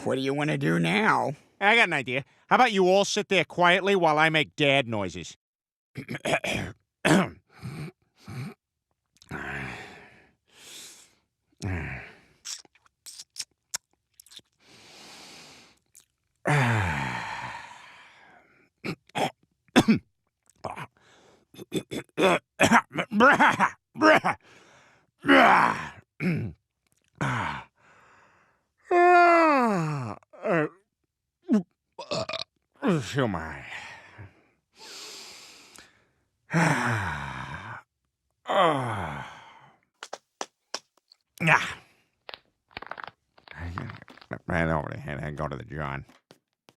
What do you want to do now? I got an idea. How about you all sit there quietly while I make dad noises? Feel my. Man, over there, and go to the John.